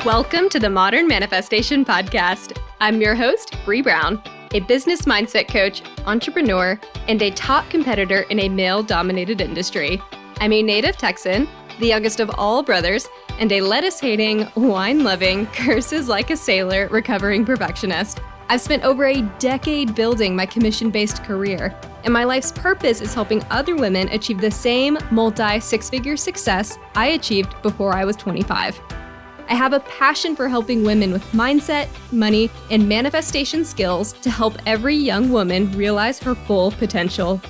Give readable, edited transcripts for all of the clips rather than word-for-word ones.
Welcome to the Modern Manifestation Podcast. I'm your host, Bree Brown, a business mindset coach, entrepreneur, and a top competitor in a male-dominated industry. I'm a native Texan, the youngest of all brothers, and a lettuce-hating, wine-loving, curses like a sailor, recovering perfectionist. I've spent over a decade building my commission-based career, and my life's purpose is helping other women achieve the same multi-six-figure success I achieved before I was 25. I have a passion for helping women with mindset, money, and manifestation skills to help every young woman realize her full potential.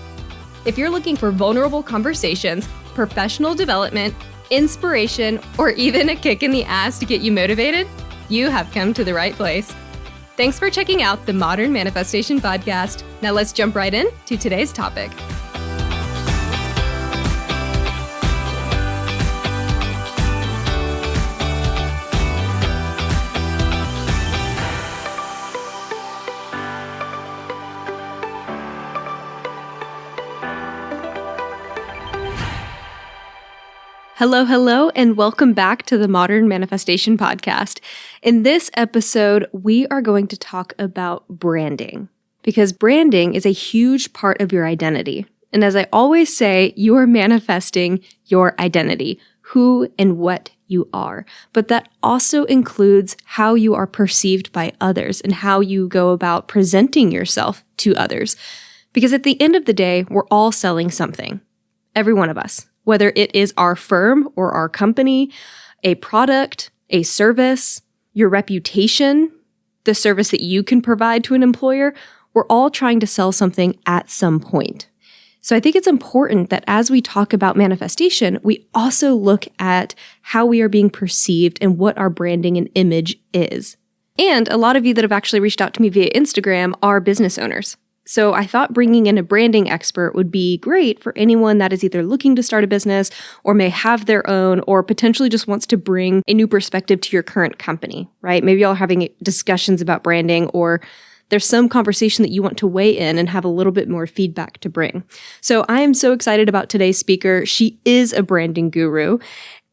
If you're looking for vulnerable conversations, professional development, inspiration, or even a kick in the ass to get you motivated, you have come to the right place. Thanks for checking out the Modern Manifestation Podcast. Now let's jump right in to today's topic. Hello, and welcome back to the Modern Manifestation Podcast. In this episode, we are going to talk about branding, because branding is a huge part of your identity. And as I always say, you are manifesting your identity, who and what you are. But that also includes how you are perceived by others and how you go about presenting yourself to others. Because at the end of the day, we're all selling something, every one of us. Whether it is our firm or our company, a product, a service, your reputation, the service that you can provide to an employer, we're all trying to sell something at some point. So I think it's important that as we talk about manifestation, we also look at how we are being perceived and what our branding and image is. And a lot of you that have actually reached out to me via Instagram are business owners. So I thought bringing in a branding expert would be great for anyone that is either looking to start a business or may have their own or potentially just wants to bring a new perspective to your current company, right? Maybe y'all are having discussions about branding or there's some conversation that you want to weigh in and have a little bit more feedback to bring. So I am so excited about today's speaker. She is a branding guru,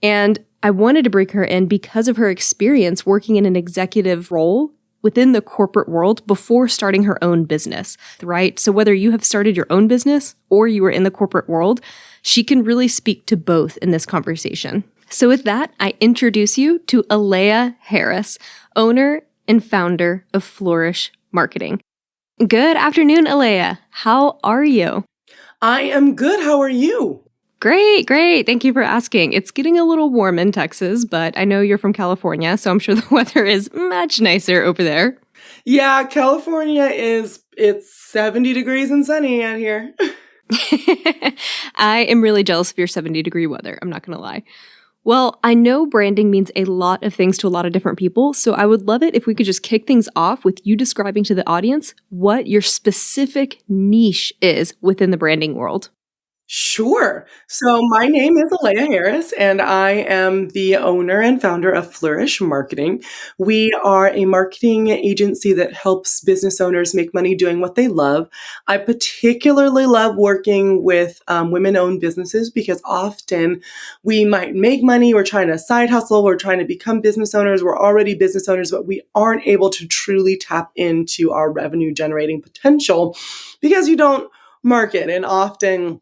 and I wanted to bring her in because of her experience working in an executive role within the corporate world before starting her own business, right? So whether you have started your own business or you are in the corporate world, she can really speak to both in this conversation. So with that, I introduce you to Aleya Harris, owner and founder of Flourish Marketing. Good afternoon, Aleya. How are you? I am good. How are you? Great. Thank you for asking. It's getting a little warm in Texas, but I know you're from California, so I'm sure the weather is much nicer over there. Yeah, California it's 70 degrees and sunny out here. I am really jealous of your 70-degree weather. I'm not going to lie. Well, I know branding means a lot of things to a lot of different people, so I would love it if we could just kick things off with you describing to the audience what your specific niche is within the branding world. Sure. So my name is Aleya Harris, and I am the owner and founder of Flourish Marketing. We are a marketing agency that helps business owners make money doing what they love. I particularly love working with women-owned businesses because often we might make money, we're trying to side hustle, we're trying to become business owners, we're already business owners, but we aren't able to truly tap into our revenue-generating potential because you don't market. And often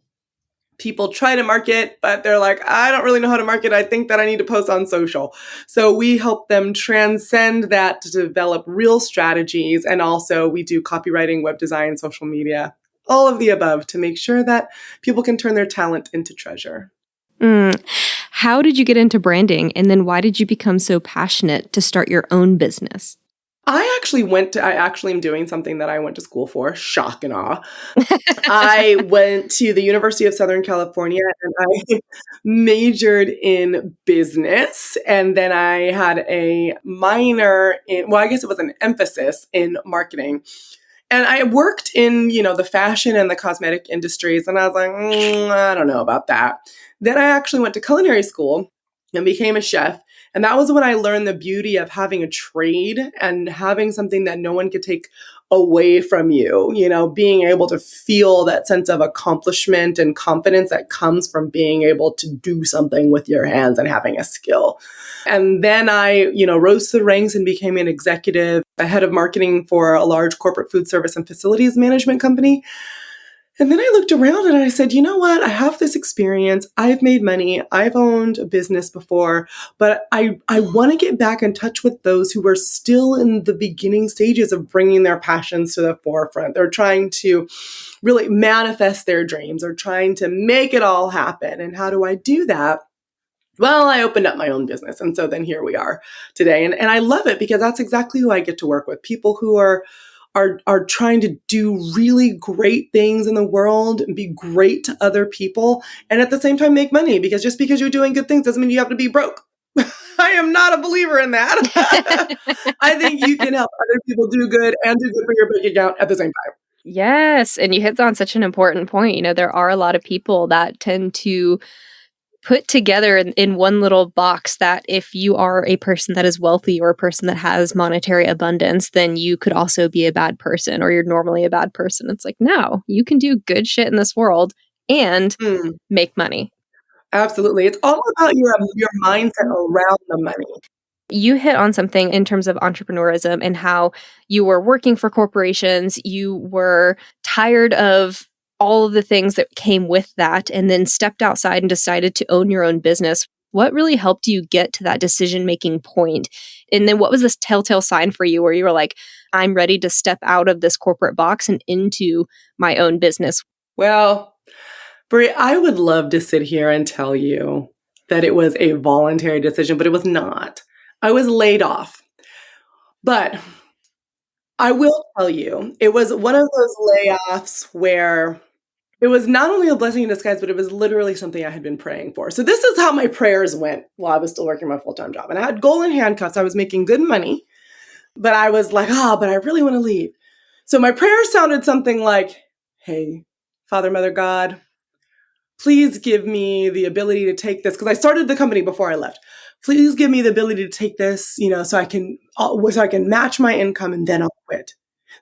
people try to market, but they're like, I don't really know how to market. I think that I need to post on social. So we help them transcend that to develop real strategies. And also we do copywriting, web design, social media, all of the above to make sure that people can turn their talent into treasure. How did you get into branding? And then why did you become so passionate to start your own business? I actually am doing something that I went to school for, shock and awe. I went to the University of Southern California and I majored in business. And then I had a minor I guess it was an emphasis in marketing. And I worked in, the fashion and the cosmetic industries. And I was like, I don't know about that. Then I actually went to culinary school and became a chef. And that was when I learned the beauty of having a trade and having something that no one could take away from you, being able to feel that sense of accomplishment and confidence that comes from being able to do something with your hands and having a skill. And then I, rose to the ranks and became an executive, a head of marketing for a large corporate food service and facilities management company. And then I looked around and I said, you know what? I have this experience. I've made money. I've owned a business before, but I want to get back in touch with those who are still in the beginning stages of bringing their passions to the forefront. They're trying to really manifest their dreams or trying to make it all happen. And how do I do that? Well, I opened up my own business. And so then here we are today. And I love it because that's exactly who I get to work with. People who are trying to do really great things in the world and be great to other people and at the same time make money, because just because you're doing good things doesn't mean you have to be broke. I am not a believer in that. I think you can help other people do good and do good for your bank account at the same time. Yes. And you hit on such an important point. There are a lot of people that tend to put together in one little box that if you are a person that is wealthy or a person that has monetary abundance, then you could also be a bad person or you're normally a bad person. It's like, no, you can do good shit in this world and make money. Absolutely. It's all about your mindset around the money. You hit on something in terms of entrepreneurism and how you were working for corporations. You were tired of all of the things that came with that and then stepped outside and decided to own your own business. What really helped you get to that decision-making point? And then what was this telltale sign for you where you were like, I'm ready to step out of this corporate box and into my own business? Well, Brie, I would love to sit here and tell you that it was a voluntary decision, but it was not. I was laid off. But I will tell you, it was one of those layoffs where it was not only a blessing in disguise, but it was literally something I had been praying for. So this is how my prayers went while I was still working my full-time job. And I had golden handcuffs. I was making good money, but I was like, but I really want to leave. So my prayer sounded something like, hey, Father, Mother, God, please give me the ability to take this. Because I started the company before I left. Please give me the ability to take this, so I can match my income, and then I'll quit.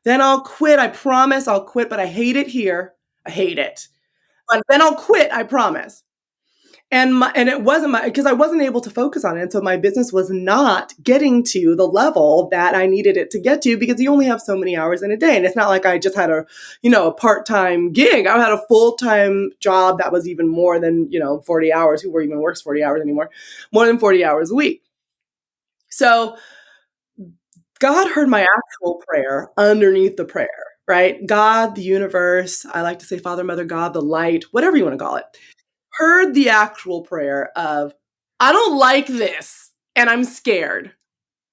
Then I'll quit. I promise I'll quit, but I hate it here. I hate it. But then I'll quit, I promise. And it wasn't because I wasn't able to focus on it. And so my business was not getting to the level that I needed it to get to, because you only have so many hours in a day. And it's not like I just had a part-time gig. I had a full-time job that was even more than, 40 hours. Who even works 40 hours anymore? More than 40 hours a week. So God heard my actual prayer underneath the prayer, right? God, the universe, I like to say Father, Mother, God, the light, whatever you want to call it, heard the actual prayer of, I don't like this and I'm scared.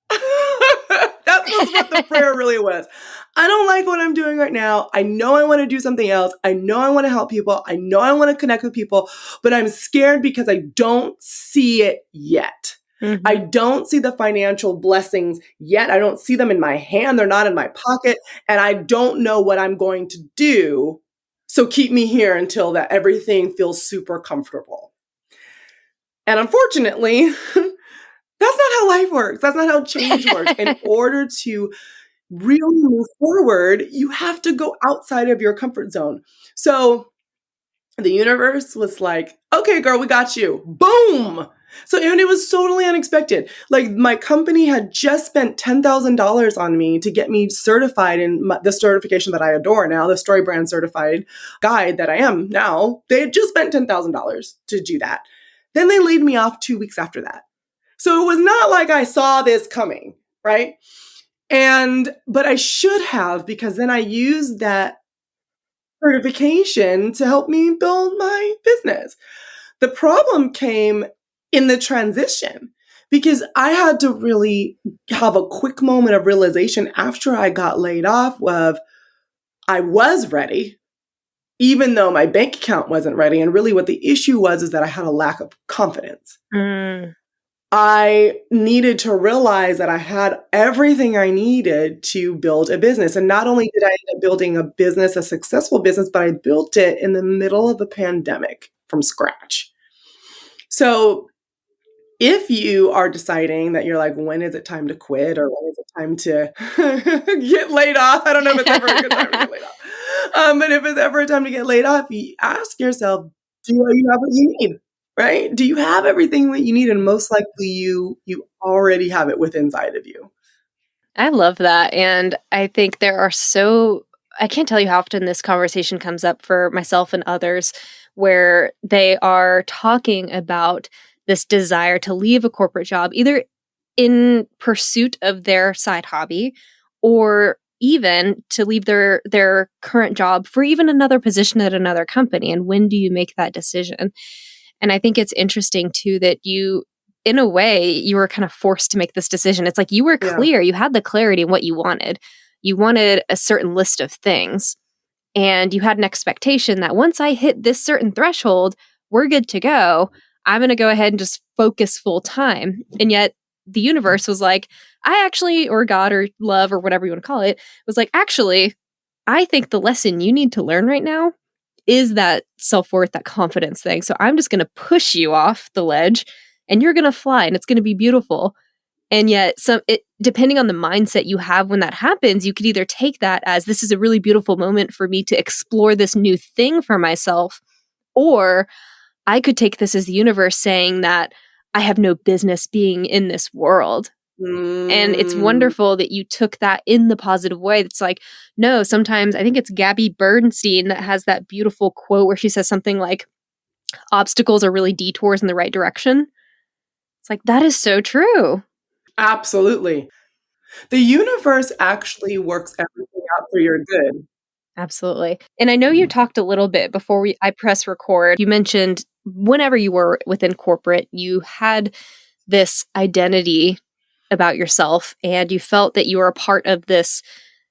That was what the prayer really was. I don't like what I'm doing right now. I know I want to do something else. I know I want to help people. I know I want to connect with people, but I'm scared because I don't see it yet. Mm-hmm. I don't see the financial blessings yet. I don't see them in my hand. They're not in my pocket. And I don't know what I'm going to do. So keep me here until that everything feels super comfortable. And unfortunately, that's not how life works. That's not how change works. In order to really move forward, you have to go outside of your comfort zone. So the universe was like, okay, girl, we got you. Boom. So, and it was totally unexpected. Like, my company had just spent $10,000 on me to get me certified in the certification that I adore now, the StoryBrand certified guide that I am now. They had just spent $10,000 to do that. Then they laid me off 2 weeks after that. So it was not like I saw this coming, right? But I should have, because then I used that certification to help me build my business. The problem came in the transition, because I had to really have a quick moment of realization after I got laid off of I was ready, even though my bank account wasn't ready. And really what the issue was is that I had a lack of confidence. I needed to realize that I had everything I needed to build a business. And not only did I end up building a business, a successful business, but I built it in the middle of a pandemic from scratch. So If you are deciding that you're like, when is it time to quit or when is it time to get laid off? I don't know if it's ever a good time to get laid off. But if it's ever a time to get laid off, you ask yourself, do you have what you need? Right? Do you have everything that you need? And most likely you already have it within inside of you. I love that. And I think I can't tell you how often this conversation comes up for myself and others where they are talking about this desire to leave a corporate job, either in pursuit of their side hobby or even to leave their current job for even another position at another company. And when do you make that decision? And I think it's interesting too that in a way, you were kind of forced to make this decision. It's like you were Yeah. clear, you had the clarity in what you wanted. You wanted a certain list of things, and you had an expectation that once I hit this certain threshold, we're good to go. I'm going to go ahead and just focus full time. And yet the universe was like, or God or love or whatever you want to call it, was like, actually, I think the lesson you need to learn right now is that self-worth, that confidence thing. So I'm just going to push you off the ledge and you're going to fly and it's going to be beautiful. And yet depending on the mindset you have when that happens, you could either take that as this is a really beautiful moment for me to explore this new thing for myself, or I could take this as the universe saying that I have no business being in this world. And it's wonderful that you took that in the positive way. It's like, no, sometimes I think it's Gabby Bernstein that has that beautiful quote where she says something like, obstacles are really detours in the right direction. It's like, that is so true. Absolutely. The universe actually works everything out for your good. Absolutely. And I know you talked a little bit before I press record. You mentioned whenever you were within corporate, you had this identity about yourself and you felt that you were a part of this,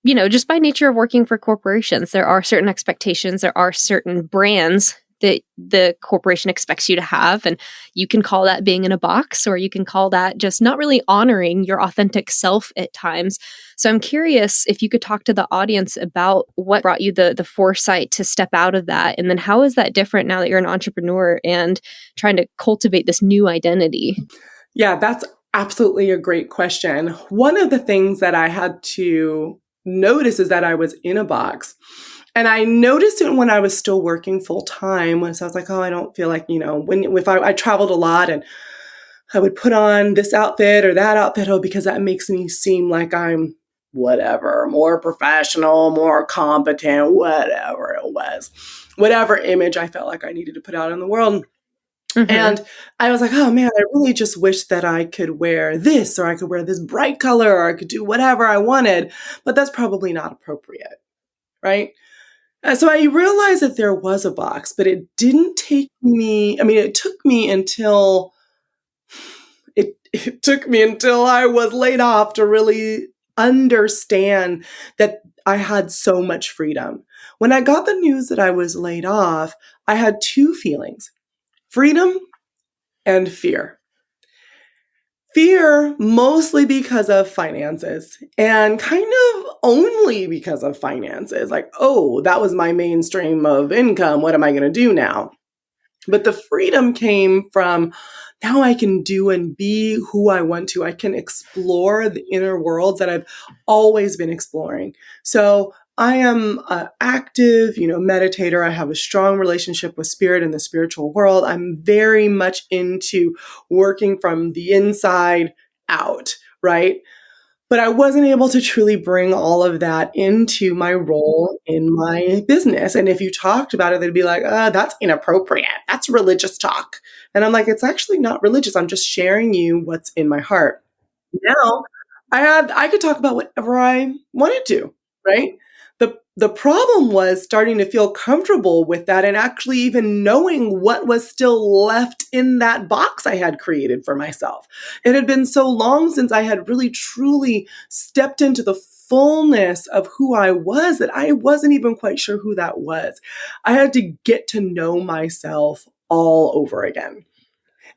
just by nature of working for corporations. There are certain expectations, there are certain brands that the corporation expects you to have. And you can call that being in a box, or you can call that just not really honoring your authentic self at times. So I'm curious if you could talk to the audience about what brought you the foresight to step out of that. And then how is that different now that you're an entrepreneur and trying to cultivate this new identity? Yeah, that's absolutely a great question. One of the things that I had to notice is that I was in a box. And I noticed it when I was still working full time. When so I was like, oh, I don't feel like, if I traveled a lot and I would put on this outfit or that outfit, because that makes me seem like I'm whatever, more professional, more competent, whatever it was, whatever image I felt like I needed to put out in the world. Mm-hmm. And I was like, oh man, I really just wish that I could wear this, or I could wear this bright color, or I could do whatever I wanted, but that's probably not appropriate, right? So I realized that there was a box, but it didn't take me, it took me until it took me until I was laid off to really understand that I had so much freedom. When I got the news that I was laid off, I had two feelings: freedom and fear. Fear mostly because of finances, and kind of only because of finances. Like, oh, that was my main stream of income. What am I going to do now? But the freedom came from, now I can do and be who I want to. I can explore the inner worlds that I've always been exploring. So I am an active, meditator. I have a strong relationship with spirit and the spiritual world. I'm very much into working from the inside out, right? But I wasn't able to truly bring all of that into my role in my business. And if you talked about it, they'd be like, that's inappropriate. That's religious talk. And I'm like, it's actually not religious. I'm just sharing you what's in my heart. Now I could talk about whatever I wanted to, right? The problem was starting to feel comfortable with that and actually even knowing what was still left in that box I had created for myself. It had been so long since I had really truly stepped into the fullness of who I was that I wasn't even quite sure who that was. I had to get to know myself all over again.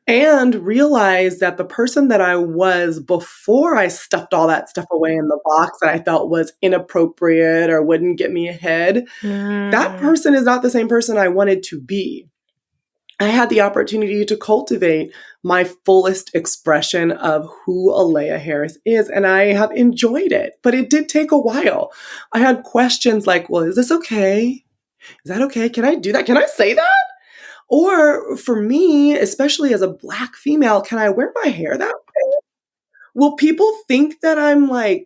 And realize that the person that I was before I stuffed all that stuff away in the box that I felt was inappropriate or wouldn't get me ahead, that person is not the same person I wanted to be. I had the opportunity to cultivate my fullest expression of who Aleya Harris is, and I have enjoyed it. But it did take a while. I had questions like, well, is this okay? Is that okay? Can I do that? Can I say that? Or for me, especially as a Black female, can I wear my hair that way? Will people think that I'm like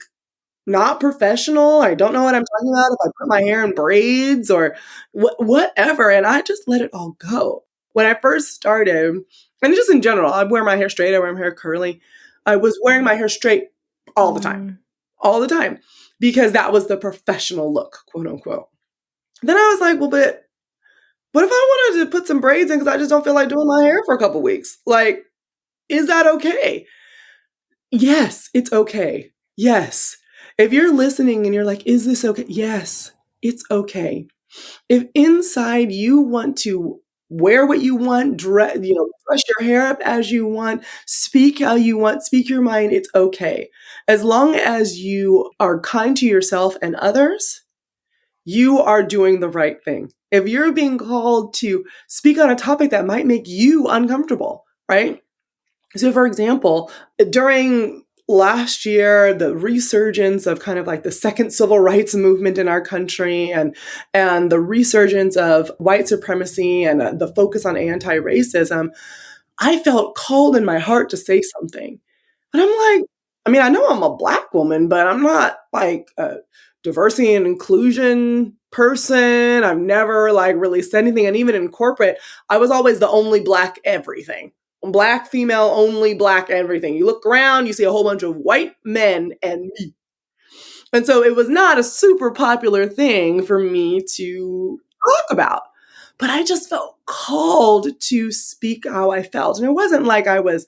not professional? I don't know what I'm talking about if I put my hair in braids or whatever. And I just let it all go. When I first started, and just in general, I wear my hair straight, I wear my hair curly. I was wearing my hair straight all the time, because that was the professional look, quote unquote. Then I was like, well, but what if I wanted to put some braids in because I just don't feel like doing my hair for a couple weeks? Like, is that okay? Yes, it's okay. Yes. If you're listening and you're like, is this okay? Yes, it's okay. If inside you want to wear what you want, dress your hair up as you want, speak how you want, speak your mind, it's okay. As long as you are kind to yourself and others, you are doing the right thing. If you're being called to speak on a topic that might make you uncomfortable, right? So, for example, during last year, the resurgence of kind of like the second civil rights movement in our country and the resurgence of white supremacy and the focus on anti-racism, I felt called in my heart to say something. And I'm like, I mean, I know I'm a Black woman, but I'm not like a diversity and inclusion person. I've never like really said anything. And even in corporate, I was always the only Black everything. Black female, only Black everything. You look around, you see a whole bunch of white men and me. And so it was not a super popular thing for me to talk about. But I just felt called to speak how I felt. And it wasn't like I was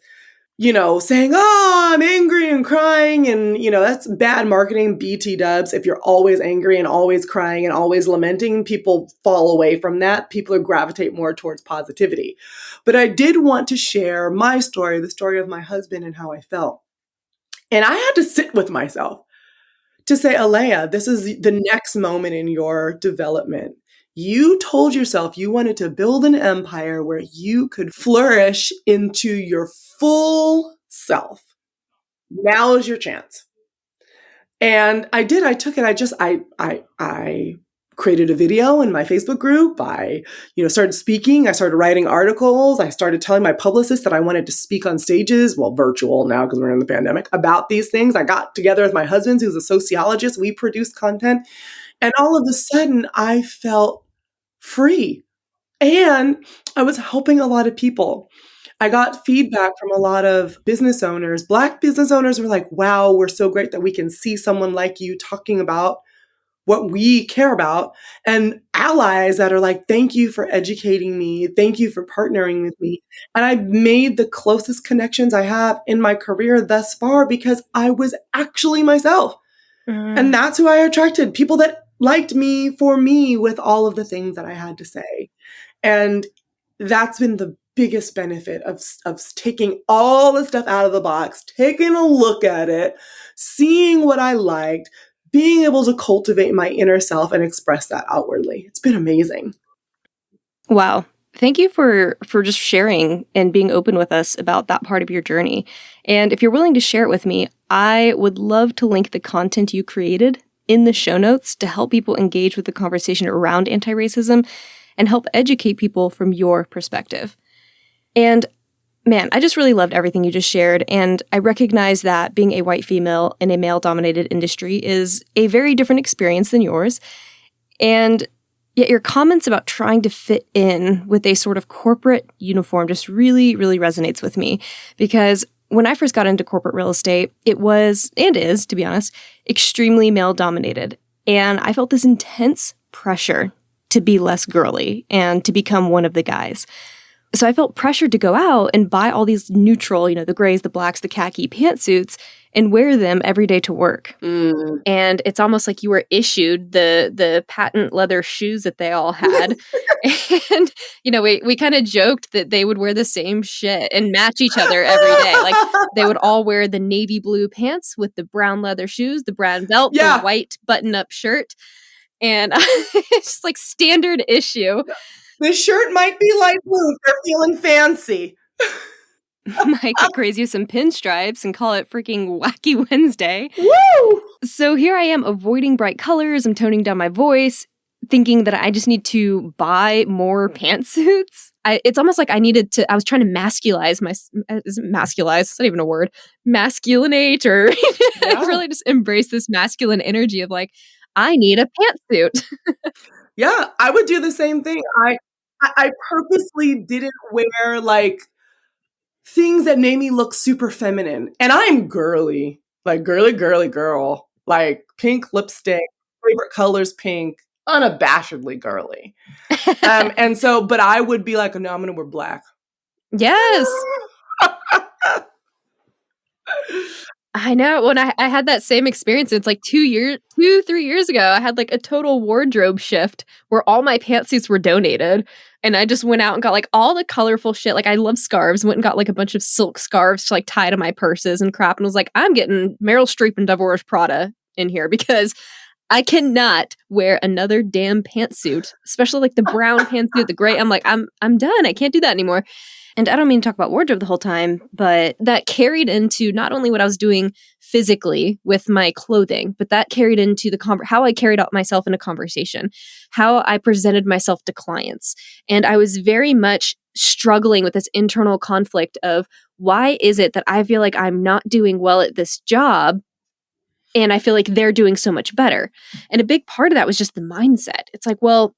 saying, oh, I'm angry and crying. And, that's bad marketing, BT dubs. If you're always angry and always crying and always lamenting, people fall away from that. People gravitate more towards positivity. But I did want to share my story, the story of my husband and how I felt. And I had to sit with myself to say, Aleya, this is the next moment in your development. You told yourself you wanted to build an empire where you could flourish into your full self. Now is your chance. And I did. I took it. I created a video in my Facebook group. I, started speaking. I started writing articles. I started telling my publicist that I wanted to speak on stages, well, virtual now because we're in the pandemic, about these things. I got together with my husband, who's a sociologist. We produced content. And all of a sudden, I felt free. And I was helping a lot of people. I got feedback from a lot of business owners. Black business owners were like, wow, we're so great that we can see someone like you talking about what we care about, and allies that are like, thank you for educating me. Thank you for partnering with me. And I made the closest connections I have in my career thus far because I was actually myself. And that's who I attracted, people that liked me for me with all of the things that I had to say. And that's been the biggest benefit of taking all the stuff out of the box, taking a look at it, seeing what I liked, being able to cultivate my inner self and express that outwardly. It's been amazing. Wow. Thank you for just sharing and being open with us about that part of your journey. And if you're willing to share it with me, I would love to link the content you created in the show notes to help people engage with the conversation around anti-racism and help educate people from your perspective. And man, I just really loved everything you just shared, and I recognize that being a white female in a male-dominated industry is a very different experience than yours, and yet your comments about trying to fit in with a sort of corporate uniform just really, really resonates with me, because when I first got into corporate real estate, it was, and is, to be honest, extremely male-dominated, and I felt this intense pressure to be less girly and to become one of the guys. So I felt pressured to go out and buy all these neutral, the grays, the blacks, the khaki pantsuits and wear them every day to work. And it's almost like you were issued the patent leather shoes that they all had. And, we kind of joked that they would wear the same shit and match each other every day. Like they would all wear the navy blue pants with the brown leather shoes, the brown belt, the white button-up shirt. And it's just like standard issue. The shirt might be light blue if they're feeling fancy. Might get crazy with some pinstripes and call it freaking Wacky Wednesday. Woo! So here I am avoiding bright colors. I'm toning down my voice, thinking that I just need to buy more pantsuits. It's almost like I was trying to masculize is it masculize? It's not even a word. Masculinate or really just embrace this masculine energy of like, I need a pantsuit. Yeah, I would do the same thing. I purposely didn't wear like things that made me look super feminine. And I'm girly, like girly girl, like pink lipstick, favorite colors pink, unabashedly girly. But I would be like, no, I'm gonna wear black. Yes. I know. When I had that same experience, it's like 3 years ago, I had like a total wardrobe shift where all my pantsuits were donated. And I just went out and got like all the colorful shit. Like I love scarves, went and got like a bunch of silk scarves to like tie to my purses and crap. And was like, I'm getting Meryl Streep and Devil Wears Prada in here because I cannot wear another damn pantsuit, especially like the brown pantsuit, the gray. I'm like, I'm done. I can't do that anymore. And I don't mean to talk about wardrobe the whole time, but that carried into not only what I was doing physically with my clothing, but that carried into how I carried out myself in a conversation, how I presented myself to clients. And I was very much struggling with this internal conflict of why is it that I feel like I'm not doing well at this job and I feel like they're doing so much better. And a big part of that was just the mindset. It's like, well,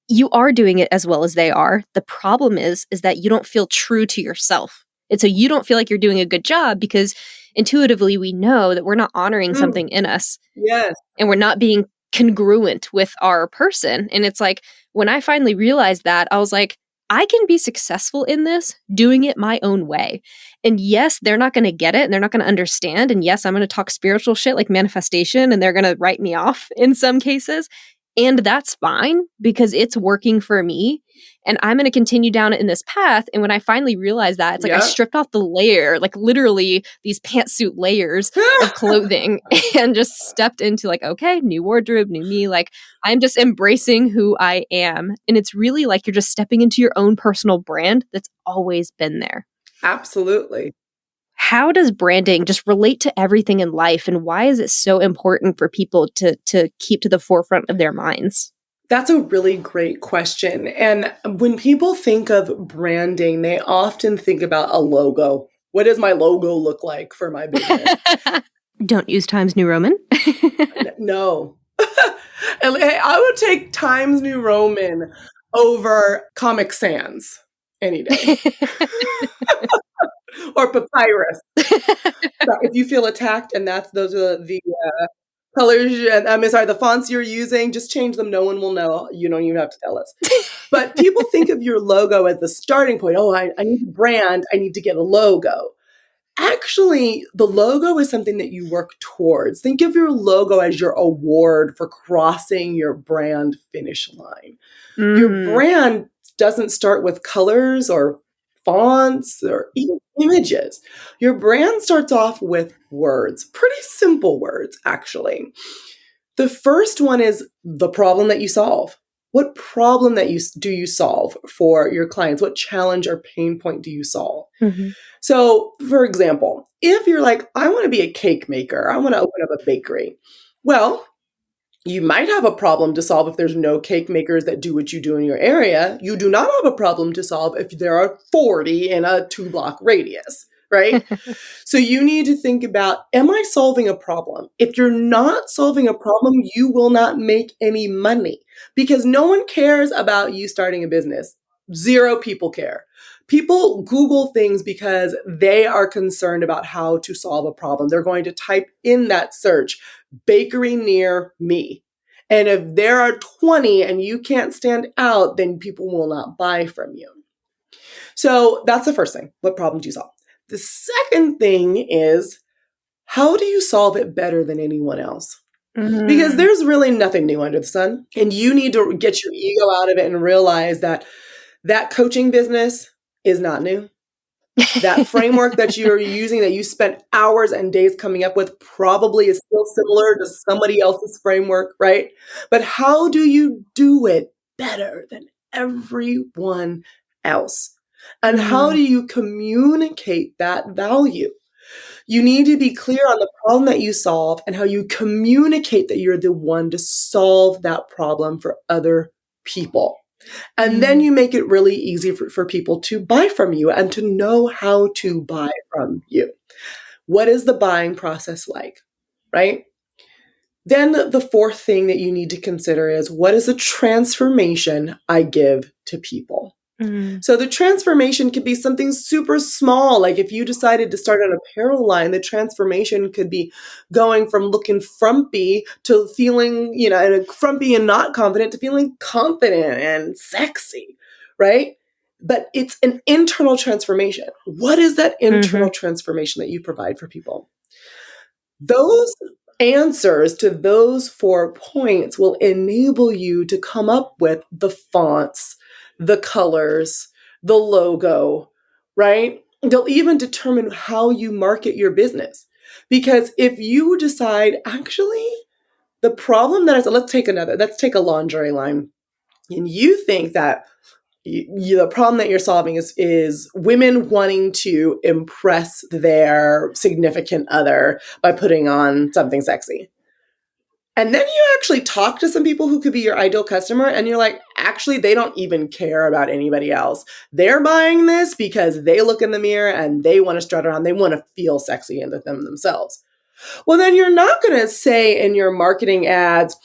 you are doing it as well as they are. The problem is that you don't feel true to yourself. And so you don't feel like you're doing a good job because intuitively we know that we're not honoring something in us. Yes. And we're not being congruent with our person. And it's like, when I finally realized that, I was like, I can be successful in this doing it my own way. And yes, they're not going to get it and they're not going to understand. And yes, I'm going to talk spiritual shit like manifestation and they're going to write me off in some cases. And that's fine because it's working for me and I'm going to continue down it in this path. And when I finally realized that, it's like I stripped off the layer, like literally these pantsuit layers of clothing and just stepped into like, okay, new wardrobe, new me. Like I'm just embracing who I am. And it's really like you're just stepping into your own personal brand that's always been there. Absolutely. How does branding just relate to everything in life, and why is it so important for people to keep to the forefront of their minds? That's a really great question. And when people think of branding, they often think about a logo. What does my logo look like for my business? Don't use Times New Roman. No. I would take Times New Roman over Comic Sans any day. Or papyrus. So if you feel attacked and those are the colors, the fonts you're using, just change them. No one will know. You don't even have to tell us. But people think of your logo as the starting point. Oh, I need a brand. I need to get a logo. Actually, the logo is something that you work towards. Think of your logo as your award for crossing your brand finish line. Your brand doesn't start with colors or fonts or even images. Your brand starts off with words, pretty simple words, actually. The first one is the problem that you solve. What problem do you solve for your clients? What challenge or pain point do you solve? Mm-hmm. So, for example, if you're like, I want to be a cake maker, I want to open up a bakery. Well, you might have a problem to solve if there's no cake makers that do what you do in your area. You do not have a problem to solve if there are 40 in a 2-block radius, right? So you need to think about, am I solving a problem? If you're not solving a problem, you will not make any money because no one cares about you starting a business. 0 people care. People Google things because they are concerned about how to solve a problem. They're going to type in that search, bakery near me. And if there are 20 and you can't stand out, then people will not buy from you. So that's the first thing. What problem do you solve? The second thing is, how do you solve it better than anyone else? Mm-hmm. Because there's really nothing new under the sun. And you need to get your ego out of it and realize that coaching business is not new. That framework that you're using, that you spent hours and days coming up with, probably is still similar to somebody else's framework, right? But how do you do it better than everyone else. And how do you communicate that value? You need to be clear on the problem that you solve and how you communicate that you're the one to solve that problem for other people. And then you make it really easy for people to buy from you and to know how to buy from you. What is the buying process like, right? Then the fourth thing that you need to consider is, what is the transformation I give to people? So the transformation could be something super small. Like if you decided to start an apparel line, the transformation could be going from looking frumpy to feeling, frumpy and not confident to feeling confident and sexy, right? But it's an internal transformation. What is that internal transformation that you provide for people? Those answers to those 4 points will enable you to come up with the fonts, the colors, the logo, right? They'll even determine how you market your business. Because if you decide, actually, the problem that let's take a lingerie line, and you think that the problem that you're solving is women wanting to impress their significant other by putting on something sexy. And then you actually talk to some people who could be your ideal customer, and you're like, actually, they don't even care about anybody else. They're buying this because they look in the mirror and they want to strut around. They want to feel sexy in them themselves. Well, then you're not going to say in your marketing ads,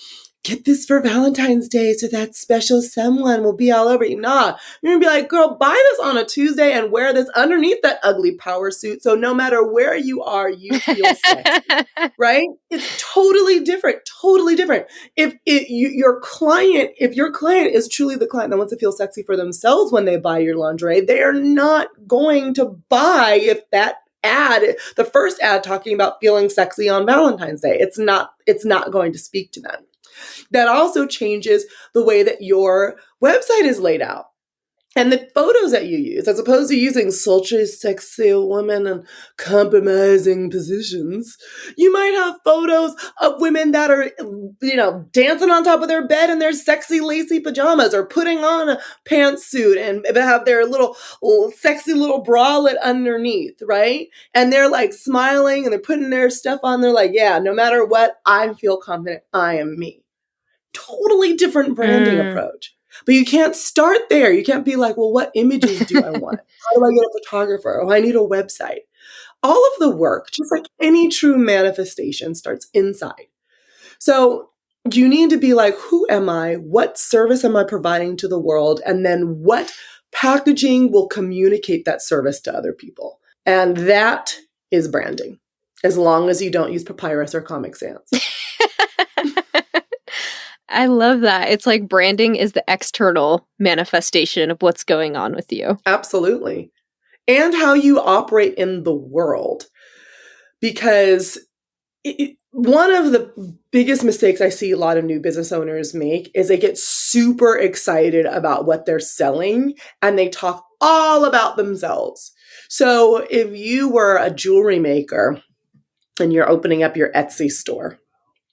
get this for Valentine's Day so that special someone will be all over you. Nah, you're going to be like, girl, buy this on a Tuesday and wear this underneath that ugly power suit. So no matter where you are, you feel sexy, right? It's totally different, totally different. If your client is truly the client that wants to feel sexy for themselves when they buy your lingerie, they are not going to buy if that ad, the first ad talking about feeling sexy on Valentine's Day, it's not going to speak to them. That also changes the way that your website is laid out and the photos that you use, as opposed to using sultry, sexy women in compromising positions. You might have photos of women that are, dancing on top of their bed in their sexy, lacy pajamas, or putting on a pantsuit and have their little sexy little bralette underneath, right? And they're like smiling and they're putting their stuff on. They're like, yeah, no matter what, I feel confident. I am me. Totally different branding approach. But you can't start there. You can't be like, well, what images do I want? How do I get a photographer? Oh, I need a website. All of the work, just like any true manifestation, starts inside. So you need to be like, who am I? What service am I providing to the world? And then what packaging will communicate that service to other people? And that is branding, as long as you don't use papyrus or Comic Sans. I love that. It's like branding is the external manifestation of what's going on with you. Absolutely. And how you operate in the world. Because one of the biggest mistakes I see a lot of new business owners make is they get super excited about what they're selling and they talk all about themselves. So if you were a jewelry maker and you're opening up your Etsy store,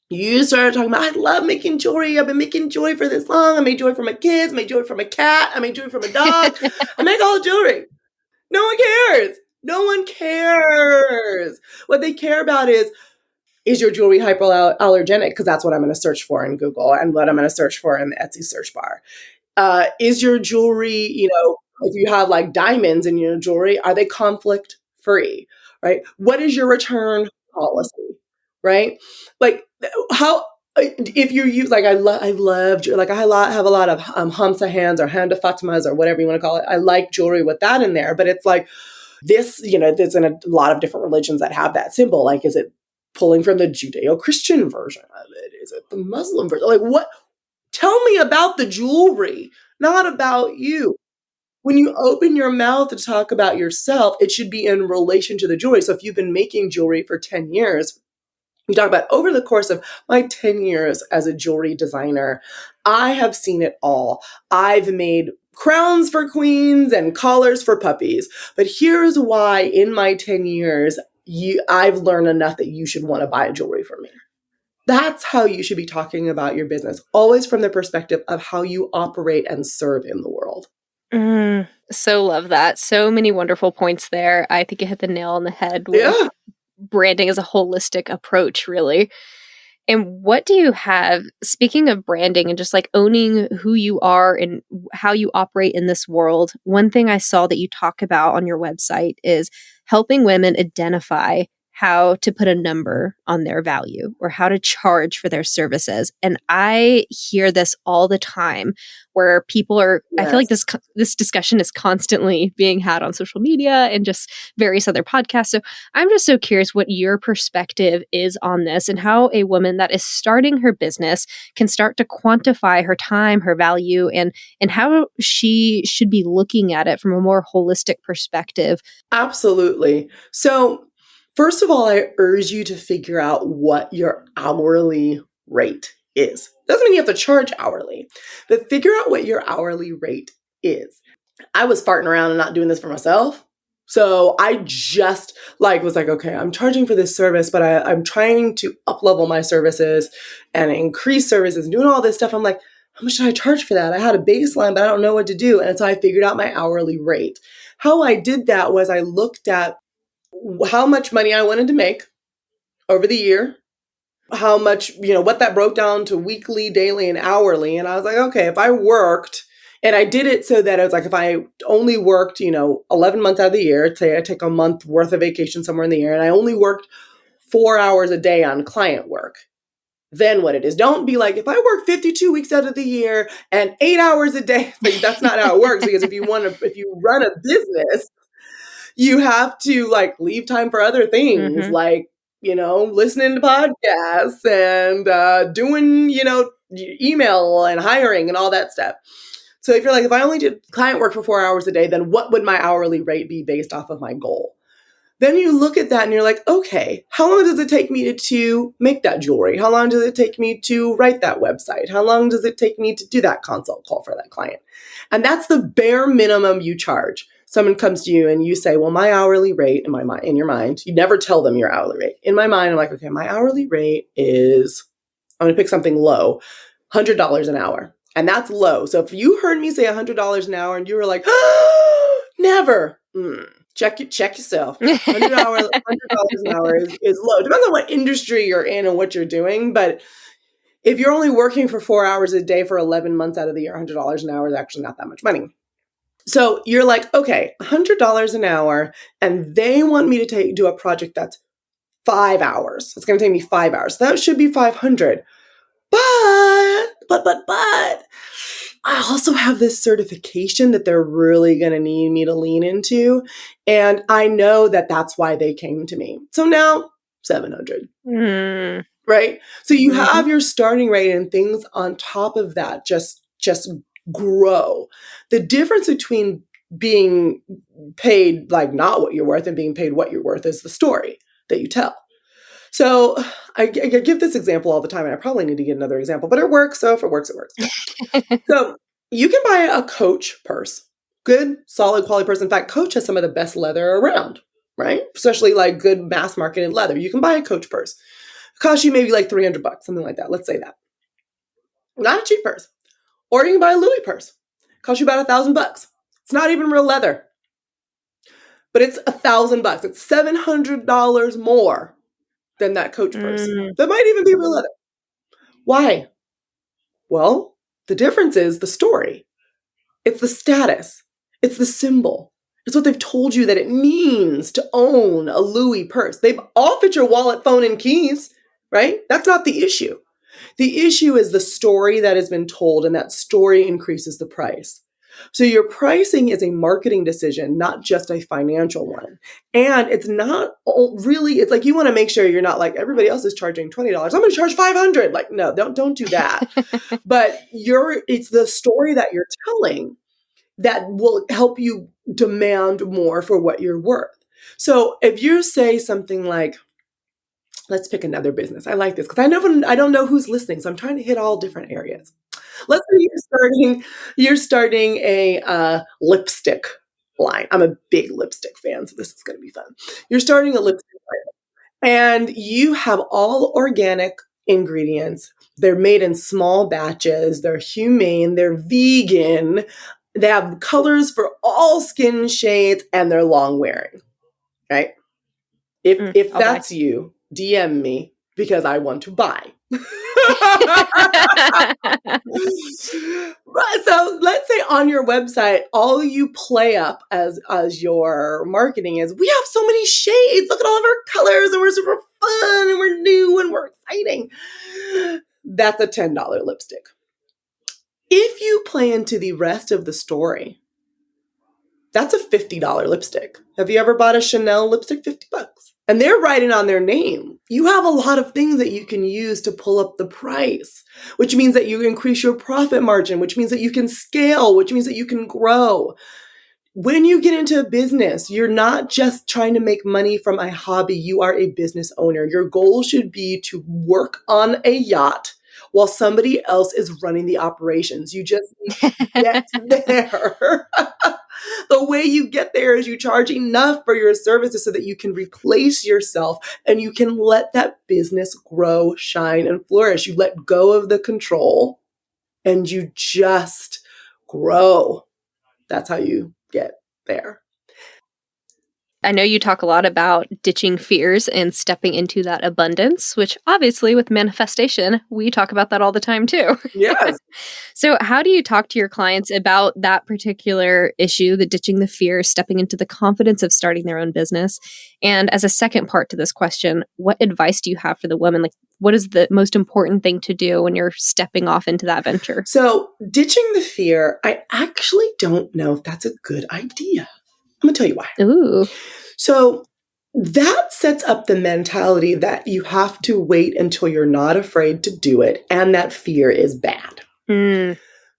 you started talking about, I love making jewelry. I've been making jewelry for this long. I made jewelry for my kids. I made jewelry for my cat. I made jewelry for my dog. I make all the jewelry. No one cares. No one cares. What they care about is your jewelry hypoallergenic? Because that's what I'm going to search for in Google and what I'm going to search for in the Etsy search bar. Is your jewelry, if you have like diamonds in your jewelry, are they conflict free, right? What is your return policy, right? Like how, if you use, like I have a lot of Hamsa hands or Hand of Fatimas or whatever you want to call it. I like jewelry with that in there, but it's like this, there's in a lot of different religions that have that symbol. Like, is it pulling from the Judeo-Christian version of it? Is it the Muslim version? Like, what? Tell me about the jewelry, not about you. When you open your mouth to talk about yourself, it should be in relation to the jewelry. So if you've been making jewelry for 10 years, you talk about over the course of my 10 years as a jewelry designer, I have seen it all. I've made crowns for queens and collars for puppies. But here's why in my 10 years, I've learned enough that you should want to buy jewelry from me. That's how you should be talking about your business, always from the perspective of how you operate and serve in the world. So love that. So many wonderful points there. I think you hit the nail on the head with Yeah. branding as a holistic approach, really. And what do you have, speaking of branding and just like owning who you are and how you operate in this world, one thing I saw that you talk about on your website is helping women identify how to put a number on their value or how to charge for their services. And I hear this all the time where people are, I feel like Yes. this discussion is constantly being had on social media and just various other podcasts. So I'm just so curious what your perspective is on this and how a woman that is starting her business can start to quantify her time, her value, and how she should be looking at it from a more holistic perspective. Absolutely. So, first of all, I urge you to figure out what your hourly rate is. Doesn't mean you have to charge hourly, but figure out what your hourly rate is. I was farting around and not doing this for myself. So I just was like, okay, I'm charging for this service, but I'm trying to up level my services and increase services and doing all this stuff. I'm like, how much should I charge for that? I had a baseline, but I don't know what to do. And so I figured out my hourly rate. How I did that was I looked at how much money I wanted to make over the year, how much, what that broke down to weekly, daily, and hourly. And I was like, okay, if I worked, and I did it so that I was like, if I only worked, 11 months out of the year, say I take a month worth of vacation somewhere in the year, and I only worked 4 hours a day on client work, then what it is. Don't be like, if I work 52 weeks out of the year and 8 hours a day, like that's not how it works. Because if you run a business, you have to leave time for other things, like, listening to podcasts and doing, email and hiring and all that stuff. So if you're like, if I only did client work for 4 hours a day, then what would my hourly rate be based off of my goal? Then you look at that and you're like, okay, how long does it take me to make that jewelry? How long does it take me to write that website? How long does it take me to do that consult call for that client? And that's the bare minimum you charge. Someone comes to you and you say, well, my hourly rate in your mind, you never tell them your hourly rate. In my mind, I'm like, okay, my hourly rate is, I'm going to pick something low, $100 an hour. And that's low. So if you heard me say $100 an hour and you were like, oh, never, check yourself. $100 an hour is low. Depends on what industry you're in and what you're doing. But if you're only working for 4 hours a day for 11 months out of the year, $100 an hour is actually not that much money. So you're like, okay, $100 an hour, and they want me to do a project that's 5 hours. It's going to take me 5 hours. So that should be 500. But I also have this certification that they're really going to need me to lean into. And I know that that's why they came to me. So now 700, right? So you have your starting rate and things on top of that just grow. The difference between being paid not what you're worth and being paid what you're worth is the story that you tell. So I give this example all the time, and I probably need to get another example, but it works. So if it works, it works. So you can buy a Coach purse, good, solid quality purse. In fact, Coach has some of the best leather around, right? Especially good mass marketed leather. You can buy a Coach purse. It costs you maybe $300, something like that. Let's say that. Not a cheap purse. Or you can buy a Louis purse. It costs you about $1,000. It's not even real leather, but it's $1,000. It's $700 more than that Coach purse. That might even be real leather. Why? Well, the difference is the story. It's the status. It's the symbol. It's what they've told you that it means to own a Louis purse. They've all fit your wallet, phone, and keys, right? That's not the issue. The issue is the story that has been told, and that story increases the price. So your pricing is a marketing decision, not just a financial one. And it's not really, it's like you want to make sure you're not like everybody else is charging $20. I'm going to charge $500. No, don't do that. But it's the story that you're telling that will help you demand more for what you're worth. So if you say something like, let's pick another business. I like this because I don't know who's listening, so I'm trying to hit all different areas. Let's say you're starting a lipstick line. I'm a big lipstick fan, so this is going to be fun. You're starting a lipstick line, and you have all organic ingredients. They're made in small batches. They're humane. They're vegan. They have colors for all skin shades, and they're long wearing, right? If I'll buy. that's you, DM me because I want to buy. Right, so let's say on your website, all you play up as your marketing is, we have so many shades. Look at all of our colors, and we're super fun, and we're new, and we're exciting. That's a $10 lipstick. If you play into the rest of the story, that's a $50 lipstick. Have you ever bought a Chanel lipstick? $50. And they're writing on their name. You have a lot of things that you can use to pull up the price, which means that you increase your profit margin, which means that you can scale, which means that you can grow. When you get into a business, you're not just trying to make money from a hobby. You are a business owner. Your goal should be to work on a yacht while somebody else is running the operations. You just need to get there. The way you get there is you charge enough for your services so that you can replace yourself and you can let that business grow, shine, and flourish. You let go of the control and you just grow. That's how you get there. I know you talk a lot about ditching fears and stepping into that abundance, which obviously with manifestation, we talk about that all the time too. Yes. So how do you talk to your clients about that particular issue, the ditching the fear, stepping into the confidence of starting their own business? And as a second part to this question, what advice do you have for the women? Like, what is the most important thing to do when you're stepping off into that venture? So ditching the fear, I actually don't know if that's a good idea. I'm going to tell you why. Ooh. So that sets up the mentality that you have to wait until you're not afraid to do it and that fear is bad.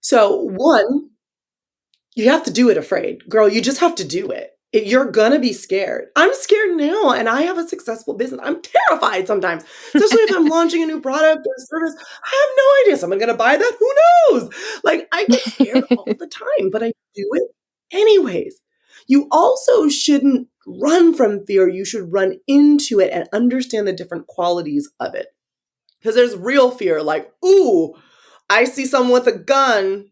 So one, you have to do it afraid. Girl, you just have to do it. You're going to be scared. I'm scared now and I have a successful business. I'm terrified sometimes, especially if I'm launching a new product or service. I have no idea. Is someone going to buy that? Who knows? Like I get scared all the time, but I do it anyways. You also shouldn't run from fear. You should run into it and understand the different qualities of it. Because there's real fear, like, ooh, I see someone with a gun,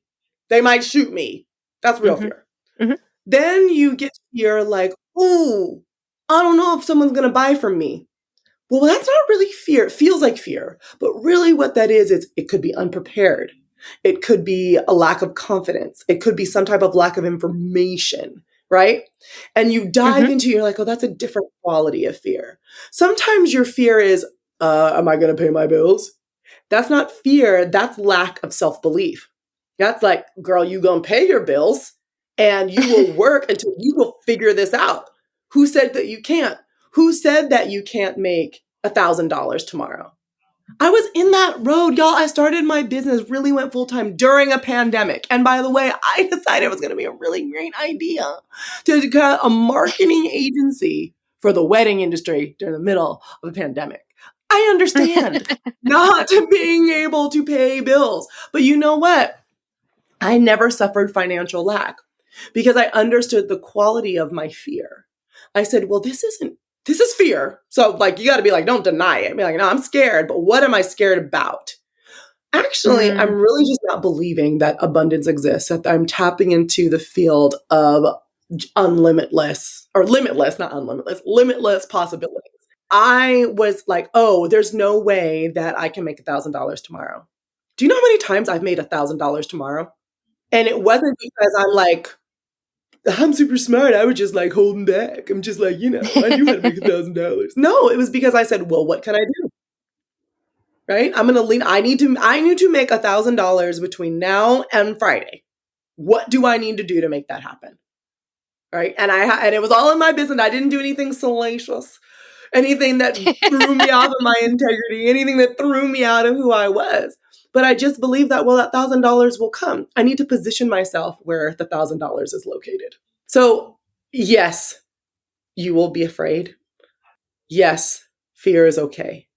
they might shoot me. That's real fear. Mm-hmm. Then you get fear like, ooh, I don't know if someone's going to buy from me. Well, that's not really fear. It feels like fear. But really what that is it could be unprepared. It could be a lack of confidence. It could be some type of lack of information. Right? And you dive into, you're like, oh, that's a different quality of fear. Sometimes your fear is, am I going to pay my bills? That's not fear. That's lack of self-belief. That's like, girl, you going to pay your bills and you will work until you will figure this out. Who said that you can't? Who said that you can't make $1,000 tomorrow? I was in that road, y'all. I started my business, really went full-time during a pandemic. And by the way, I decided it was going to be a really great idea to get a marketing agency for the wedding industry during the middle of a pandemic. I understand not being able to pay bills. But you know what? I never suffered financial lack because I understood the quality of my fear. I said, well, this is fear. So like, you got to be like, don't deny it. Be like, no, I'm scared, but what am I scared about? Actually, I'm really just not believing that abundance exists, that I'm tapping into the field of limitless possibilities. I was like, oh, there's no way that I can make $1,000 tomorrow. Do you know how many times I've made $1,000 tomorrow? And it wasn't because I'm like, I'm super smart. I was just like holding back. I'm just like, I knew how to make $1,000. No, it was because I said, well, what can I do? Right? I'm going to lean. I need to make $1,000 between now and Friday. What do I need to do to make that happen? Right? And and it was all in my business. I didn't do anything salacious, anything that threw me off of my integrity, anything that threw me out of who I was. But I just believe that, well, that $1,000 will come. I need to position myself where the $1,000 is located. So yes, you will be afraid. Yes, fear is okay.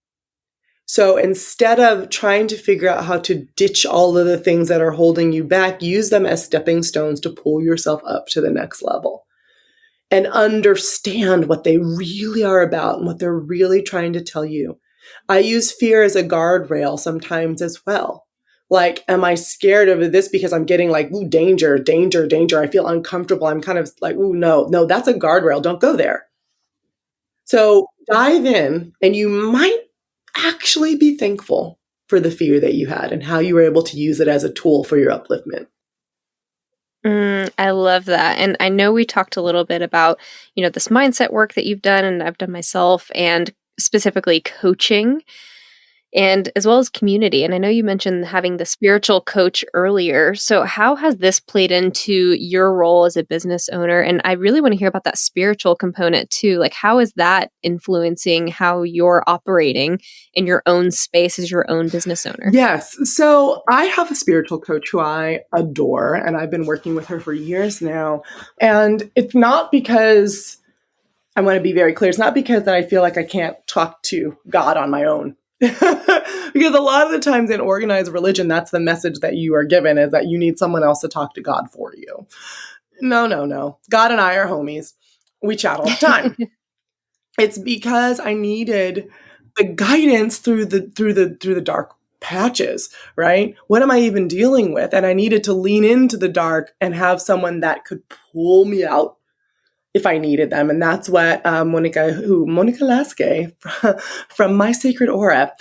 So instead of trying to figure out how to ditch all of the things that are holding you back, use them as stepping stones to pull yourself up to the next level and understand what they really are about and what they're really trying to tell you. I use fear as a guardrail sometimes as well. Like, am I scared of this because I'm getting like, ooh, danger, danger, danger. I feel uncomfortable. I'm kind of like, ooh, no, that's a guardrail. Don't go there. So dive in, and you might actually be thankful for the fear that you had and how you were able to use it as a tool for your upliftment. I love that. And I know we talked a little bit about, this mindset work that you've done and I've done myself, and specifically coaching, and as well as community. And I know you mentioned having the spiritual coach earlier. So how has this played into your role as a business owner? And I really want to hear about that spiritual component too. Like, how is that influencing how you're operating in your own space as your own business owner? Yes. So I have a spiritual coach who I adore, and I've been working with her for years now. And it's not because, I want to be very clear, it's not because that I feel like I can't talk to God on my own. Because a lot of the times in organized religion, that's the message that you are given, is that you need someone else to talk to God for you. No. God and I are homies. We chat all the time. It's because I needed the guidance through the dark patches, right? What am I even dealing with? And I needed to lean into the dark and have someone that could pull me out if I needed them. And that's what Monica Lasque from My Sacred Aura,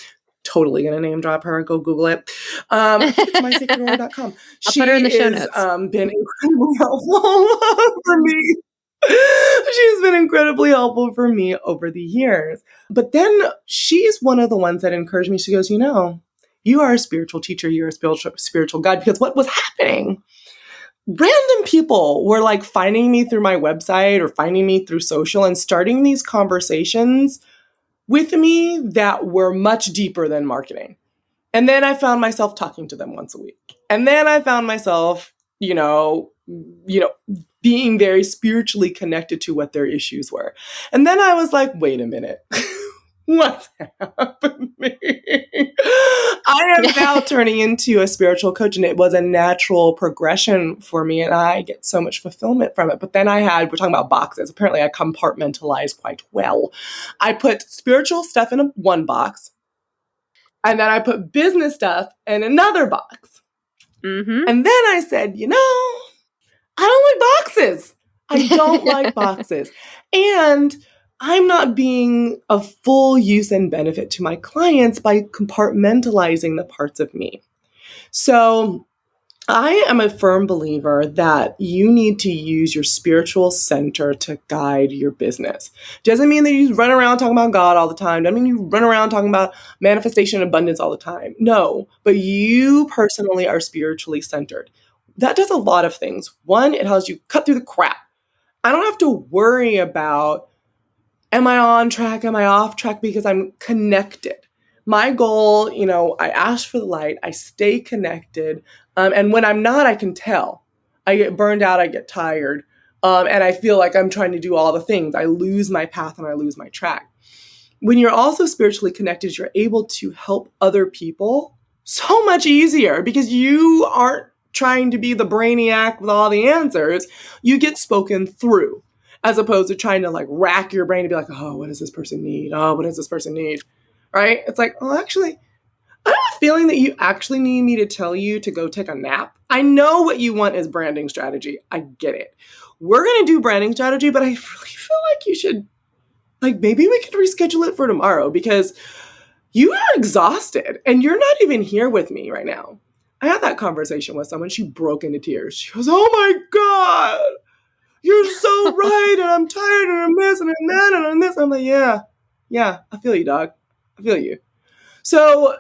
totally going to name drop her, go Google it. It's mysacredaura.com. I'll put her in the show notes. Been incredibly helpful for me. She's been incredibly helpful for me over the years. But then she's one of the ones that encouraged me. She goes, you are a spiritual teacher. You're a spiritual guide. Because what was happening, random people were like finding me through my website or finding me through social and starting these conversations with me that were much deeper than marketing. And then I found myself talking to them once a week. And then I found myself, being very spiritually connected to what their issues were. And then I was like, wait a minute. What's happening? I am now turning into a spiritual coach, and it was a natural progression for me, and I get so much fulfillment from it. But then we're talking about boxes. Apparently I compartmentalize quite well. I put spiritual stuff in one box, and then I put business stuff in another box. Mm-hmm. And then I said, I don't like boxes. I don't like boxes. And I'm not being of full use and benefit to my clients by compartmentalizing the parts of me. So I am a firm believer that you need to use your spiritual center to guide your business. Doesn't mean that you run around talking about God all the time. Doesn't mean you run around talking about manifestation and abundance all the time. No, but you personally are spiritually centered. That does a lot of things. One, it helps you cut through the crap. I don't have to worry about, am I on track? Am I off track? Because I'm connected. My goal, I ask for the light. I stay connected. And when I'm not, I can tell. I get burned out. I get tired. And I feel like I'm trying to do all the things. I lose my path and I lose my track. When you're also spiritually connected, you're able to help other people so much easier because you aren't trying to be the brainiac with all the answers. You get spoken through, as opposed to trying to like rack your brain to be like, oh, what does this person need? Oh, what does this person need? Right? It's like, oh, actually, I have a feeling that you actually need me to tell you to go take a nap. I know what you want is branding strategy. I get it. We're going to do branding strategy, but I really feel like you should, maybe we could reschedule it for tomorrow because you are exhausted and you're not even here with me right now. I had that conversation with someone. She broke into tears. She goes, oh my God, you're so right. And I'm tired and I'm this and I'm that and I'm this. I'm like, yeah, I feel you, dog. I feel you. So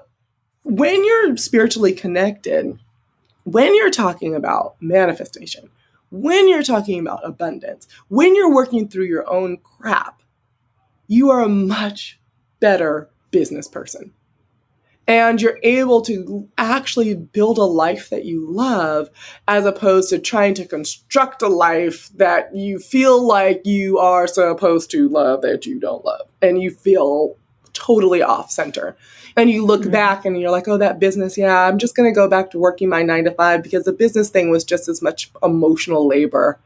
when you're spiritually connected, when you're talking about manifestation, when you're talking about abundance, when you're working through your own crap, you are a much better business person. And you're able to actually build a life that you love as opposed to trying to construct a life that you feel like you are supposed to love that you don't love. And you feel totally off center. And you look back and you're like, oh, that business, yeah, I'm just going to go back to working my 9 to 5 because the business thing was just as much emotional labor.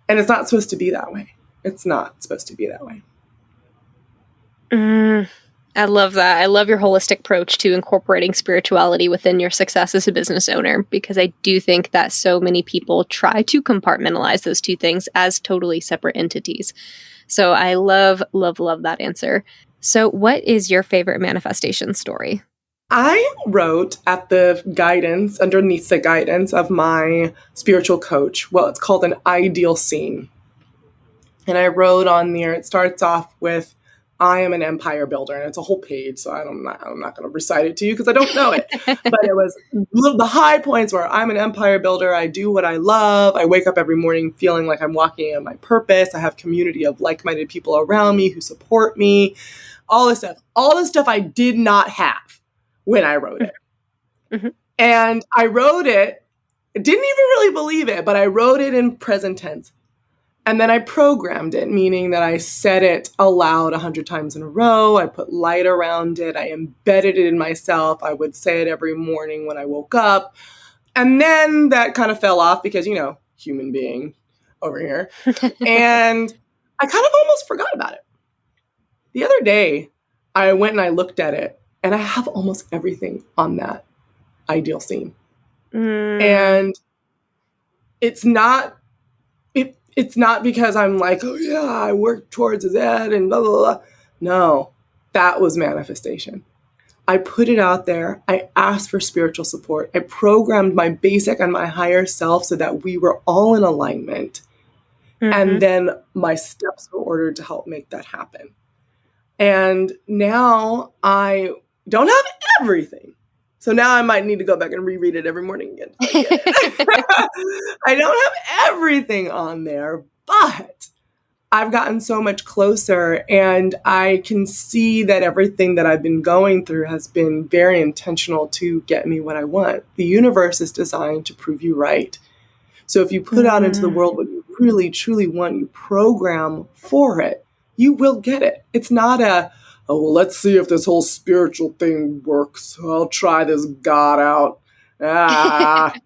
And it's not supposed to be that way. It's not supposed to be that way. I love that. I love your holistic approach to incorporating spirituality within your success as a business owner, because I do think that so many people try to compartmentalize those two things as totally separate entities. So I love, love, love that answer. So what is your favorite manifestation story? I wrote underneath the guidance of my spiritual coach. Well, it's called an ideal scene. And I wrote on there, it starts off with, I am an empire builder. And it's a whole page, so I'm not going to recite it to you because I don't know it. But it was, the high points were, I'm an empire builder. I do what I love. I wake up every morning feeling like I'm walking in my purpose. I have community of like-minded people around me who support me. All this stuff I did not have when I wrote it. Mm-hmm. And I wrote it, didn't even really believe it, but I wrote it in present tense. And then I programmed it, meaning that I said it aloud 100 times in a row. I put light around it. I embedded it in myself. I would say it every morning when I woke up. And then that kind of fell off because, human being over here. And I kind of almost forgot about it. The other day, I went and I looked at it, and I have almost everything on that ideal scene. And it's not because I'm like, oh yeah, I worked towards that and blah, blah, blah. No, that was manifestation. I put it out there. I asked for spiritual support. I programmed my basic and my higher self so that we were all in alignment. Mm-hmm. And then my steps were ordered to help make that happen. And now I don't have everything. So now I might need to go back and reread it every morning again. I don't have everything on there, but I've gotten so much closer, and I can see that everything that I've been going through has been very intentional to get me what I want. The universe is designed to prove you right. So if you put out into the world what you really, truly want, you program for it, you will get it. It's not let's see if this whole spiritual thing works. I'll try this God out.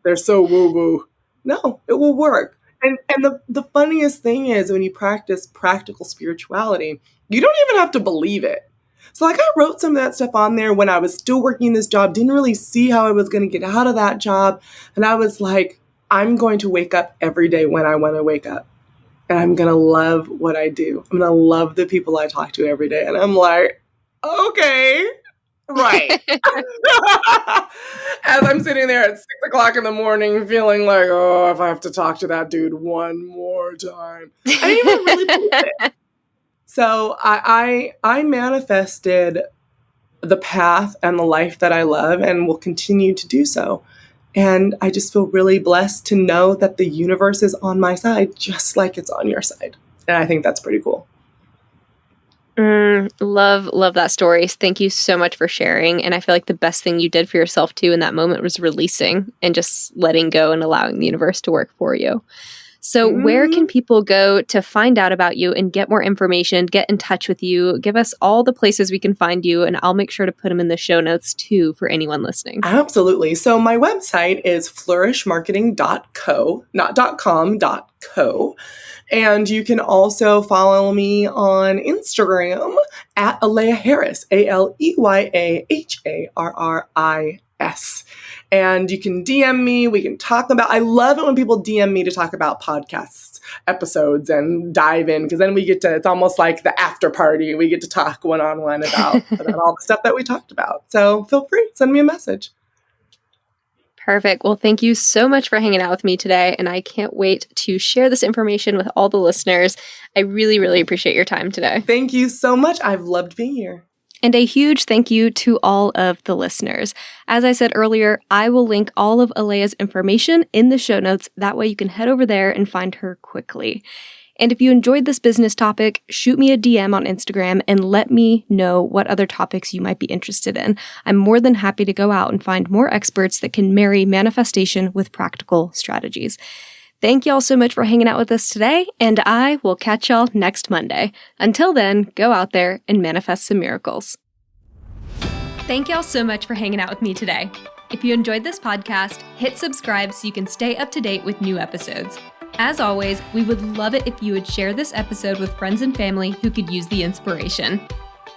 They're so woo-woo. No, it will work. And the funniest thing is when you practice practical spirituality, you don't even have to believe it. So I wrote some of that stuff on there when I was still working this job, didn't really see how I was going to get out of that job. And I was like, I'm going to wake up every day when I want to wake up. And I'm going to love what I do. I'm going to love the people I talk to every day. And I'm like, okay, right. As I'm sitting there at 6:00 in the morning feeling like, oh, if I have to talk to that dude one more time. I didn't even really believe it. So I manifested the path and the life that I love and will continue to do so. And I just feel really blessed to know that the universe is on my side, just like it's on your side. And I think that's pretty cool. Love that story. Thank you so much for sharing. And I feel like the best thing you did for yourself too in that moment was releasing and just letting go and allowing the universe to work for you. So where can people go to find out about you and get more information, get in touch with you? Give us all the places we can find you, and I'll make sure to put them in the show notes too for anyone listening. Absolutely. So my website is flourishmarketing.co, not .com, .co. And you can also follow me on Instagram at Aleya Harris, ALEYAHARRIS. And you can DM me. We can talk about, I love it when people DM me to talk about podcasts, episodes, and dive in, because then we get to, it's almost like the after party. We get to talk one-on-one about all the stuff that we talked about. So feel free, send me a message. Perfect. Well, thank you so much for hanging out with me today. And I can't wait to share this information with all the listeners. I really, really appreciate your time today. Thank you so much. I've loved being here. And a huge thank you to all of the listeners. As I said earlier, I will link all of Aleya's information in the show notes. That way you can head over there and find her quickly. And if you enjoyed this business topic, shoot me a DM on Instagram and let me know what other topics you might be interested in. I'm more than happy to go out and find more experts that can marry manifestation with practical strategies. Thank y'all so much for hanging out with us today, and I will catch y'all next Monday. Until then, go out there and manifest some miracles. Thank y'all so much for hanging out with me today. If you enjoyed this podcast, hit subscribe so you can stay up to date with new episodes. As always, we would love it if you would share this episode with friends and family who could use the inspiration.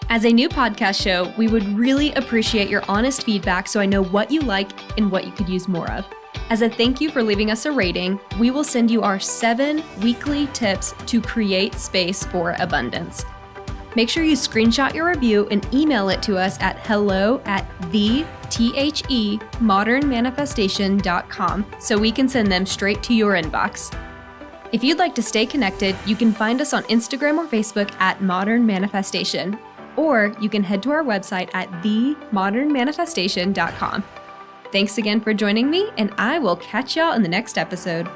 As a new podcast show, we would really appreciate your honest feedback so I know what you like and what you could use more of. As a thank you for leaving us a rating, we will send you our 7 weekly tips to create space for abundance. Make sure you screenshot your review and email it to us at hello@themodernmanifestation.com so we can send them straight to your inbox. If you'd like to stay connected, you can find us on Instagram or Facebook at Modern Manifestation, or you can head to our website at themodernmanifestation.com. Thanks again for joining me, and I will catch y'all in the next episode.